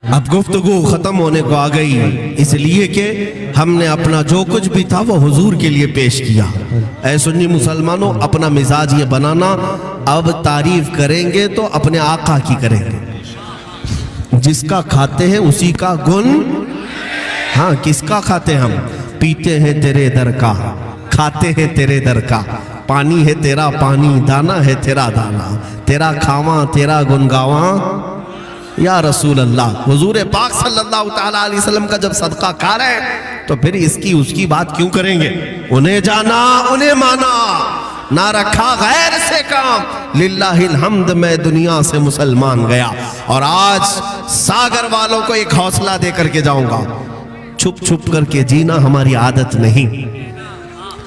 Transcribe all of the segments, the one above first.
اب گفتگو ختم ہونے کو آ گئی، اس لیے کہ ہم نے اپنا جو کچھ بھی تھا وہ حضور کے لیے پیش کیا۔ اے سنی مسلمانوں، اپنا مزاج یہ بنانا، اب تعریف کریں گے تو اپنے آقا کی کریں گے۔ جس کا کھاتے ہیں اسی کا گن، ہاں کس کا کھاتے ہم؟ پیتے ہیں تیرے در کا، کھاتے ہیں تیرے در کا، پانی ہے تیرا پانی، دانا ہے تیرا دانا، تیرا کھاواں تیرا گنگاواں یا رسول اللہ۔ حضور پاک صلی اللہ تعالیٰ علیہ وسلم کا جب صدقہ کھا رہے ہیں تو پھر اس کی بات کیوں کریں گے؟ انہیں جانا انہیں مانا، نہ رکھا غیر سے کام، للہ الحمد میں دنیا سے مسلمان گیا۔ اور آج ساگر والوں کو ایک حوصلہ دے کر کے جاؤں گا، چھپ چھپ کر کے جینا ہماری عادت نہیں،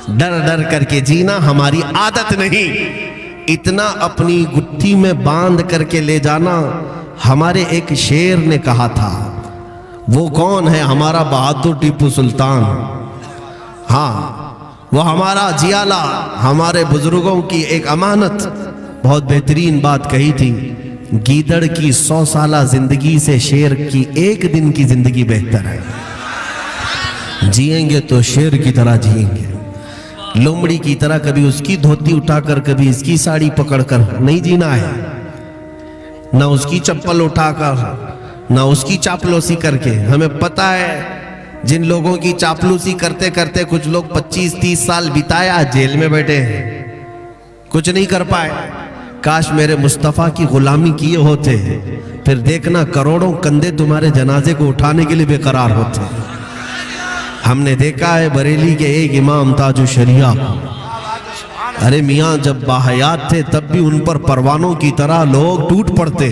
ڈر ڈر کر کے جینا ہماری عادت نہیں، اتنا اپنی گٹھی میں باندھ کر کے لے جانا۔ ہمارے ایک شیر نے کہا تھا، وہ کون ہے؟ ہمارا بہادر ٹیپو سلطان، ہاں وہ ہمارا جیالہ، ہمارے بزرگوں کی ایک امانت، بہت بہترین بات کہی تھی، گیدڑ کی 100 سالہ زندگی سے شیر کی ایک دن کی زندگی بہتر ہے۔ جئیں گے تو شیر کی طرح جئیں گے، لومڑی کی طرح کبھی اس کی دھوتی اٹھا کر کبھی اس کی ساڑی پکڑ کر نہیں جینا ہے، نہ اس کی چپل اٹھا کر نہ اس کی چاپلوسی کر کے۔ ہمیں پتہ ہے جن لوگوں کی چاپلوسی کرتے کرتے کچھ لوگ 25-30 سال بتایا جیل میں بیٹھے ہیں، کچھ نہیں کر پائے۔ کاش میرے مصطفیٰ کی غلامی کیے ہوتے، پھر دیکھنا کروڑوں کندھے تمہارے جنازے کو اٹھانے کے لیے بے قرار ہوتے۔ ہم نے دیکھا ہے بریلی کے ایک امام تاج الشریعہ، ارے میاں جب باحیات تھے تب بھی ان پر پروانوں کی طرح لوگ ٹوٹ پڑتے،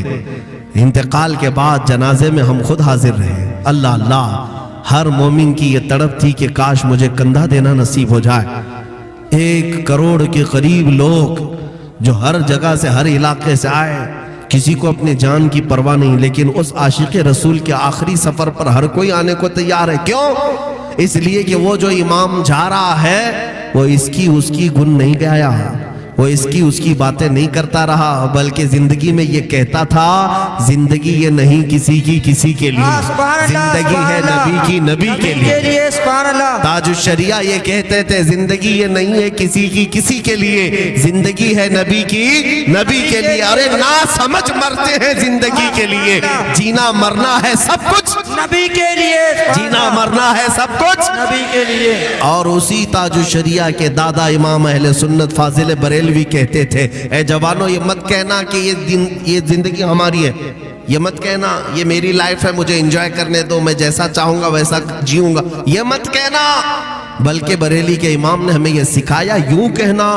انتقال کے بعد جنازے میں ہم خود حاضر رہے۔ اللہ اللہ، ہر مومن کی یہ تڑپ تھی کہ کاش مجھے کندھا دینا نصیب ہو جائے۔ 1 کروڑ کے قریب لوگ جو ہر جگہ سے ہر علاقے سے آئے، کسی کو اپنے جان کی پرواہ نہیں، لیکن اس عاشق رسول کے آخری سفر پر ہر کوئی آنے کو تیار ہے۔ کیوں؟ اس لیے کہ وہ جو امام جا رہا ہے وہ اس کی گن نہیں گایا، وہ اس کی باتیں نہیں کرتا رہا، بلکہ زندگی میں یہ کہتا تھا، زندگی یہ نہیں کسی کی کسی کے لیے، زندگی ہے نبی کی نبی کے لیے۔ تاج الشریعہ یہ کہتے تھے، زندگی یہ نہیں ہے کسی کی کسی کے لیے، زندگی ہے نبی کی نبی کے لیے۔ ارے نا سمجھ مرتے ہیں زندگی کے لیے، جینا مرنا ہے سب کچھ نبی کے لیے، جینا مرنا ہے سب کچھ نبی کے لیے۔ اور اسی تاج الشریعہ کے دادا امام اہل سنت فاضل بریلوی کہتے تھے، اے جوانوں یہ مت کہنا کہ یہ زندگی ہماری ہے، یہ مت کہنا یہ میری لائف ہے، مجھے انجوائے کرنے دو، میں جیسا چاہوں گا ویسا جیوں گا، یہ مت کہنا، بلکہ بریلی کے امام نے ہمیں یہ سکھایا، یوں کہنا،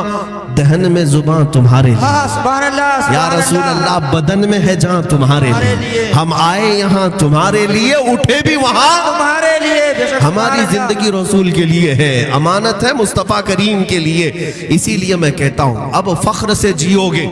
دہن میں زبان تمہارے لیے، یا رسول اللہ بدن میں ہے جہاں تمہارے لیے، ہم آئے یہاں تمہارے لیے، اٹھے بھی وہاں تمہارے لیے۔ ہماری زندگی رسول کے لیے ہے، امانت ہے مصطفیٰ کریم کے لیے۔ اسی لیے میں کہتا ہوں اب فخر سے جیو گے،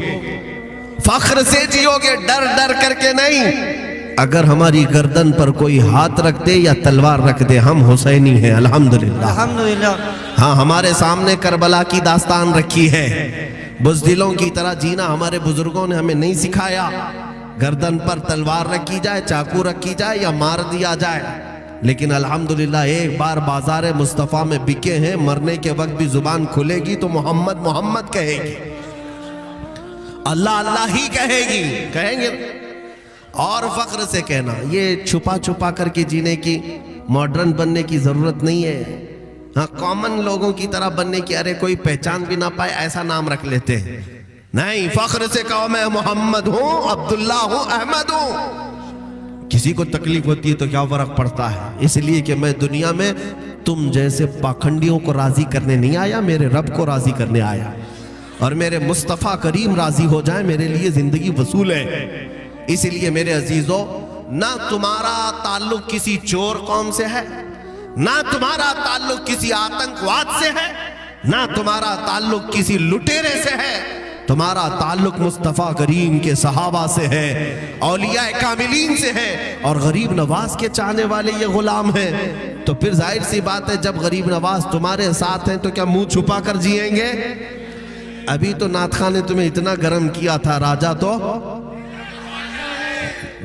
فخر سے جیو گے، ڈر ڈر کر کے نہیں۔ اگر ہماری گردن پر کوئی ہاتھ رکھ دے یا تلوار رکھ دے، ہم حسینی ہیں الحمدللہ۔ الحمدللہ۔ ہاں ہمارے سامنے کربلا کی داستان رکھی ہے، بزدلوں کی طرح جینا ہمارے بزرگوں نے ہمیں نہیں سکھایا۔ گردن پر تلوار رکھی جائے، چاقو رکھی جائے یا مار دیا جائے، لیکن الحمدللہ ایک بار بازار مصطفیٰ میں بکے ہیں، مرنے کے وقت بھی زبان کھلے گی تو محمد محمد کہے گی، اللہ اللہ ہی کہے گی، کہیں گے۔ اور فخر سے کہنا، یہ چھپا چھپا کر کے جینے کی، ماڈرن بننے کی ضرورت نہیں ہے، ہاں کامن لوگوں کی طرح بننے کی، ارے کوئی پہچان بھی نہ پائے ایسا نام رکھ لیتے ہیں، نہیں، فخر سے کہو میں محمد ہوں، عبداللہ ہوں، احمد ہوں۔ کسی کو تکلیف ہوتی ہے تو کیا فرق پڑتا ہے؟ اس لیے کہ میں دنیا میں تم جیسے پاکھنڈیوں کو راضی کرنے نہیں آیا، میرے رب کو راضی کرنے آیا، اور میرے مصطفیٰ کریم راضی ہو جائیں میرے لیے زندگی وصول ہے۔ اس لیے میرے عزیزو، نہ تمہارا تعلق کسی چور قوم سے ہے، نہ تمہارا تعلق کسی آتنکواد سے ہے، نہ تمہارا تعلق کسی لٹیرے سے ہے، تمہارا تعلق مصطفیٰ کریم کے صحابہ سے ہے، اولیاء کاملین سے ہے، اور غریب نواز کے چاہنے والے یہ غلام ہیں۔ تو پھر ظاہر سی بات ہے جب غریب نواز تمہارے ساتھ ہیں تو کیا منہ چھپا کر جیئیں گے؟ ابھی تو نعت خواں نے تمہیں اتنا گرم کیا تھا، راجہ تو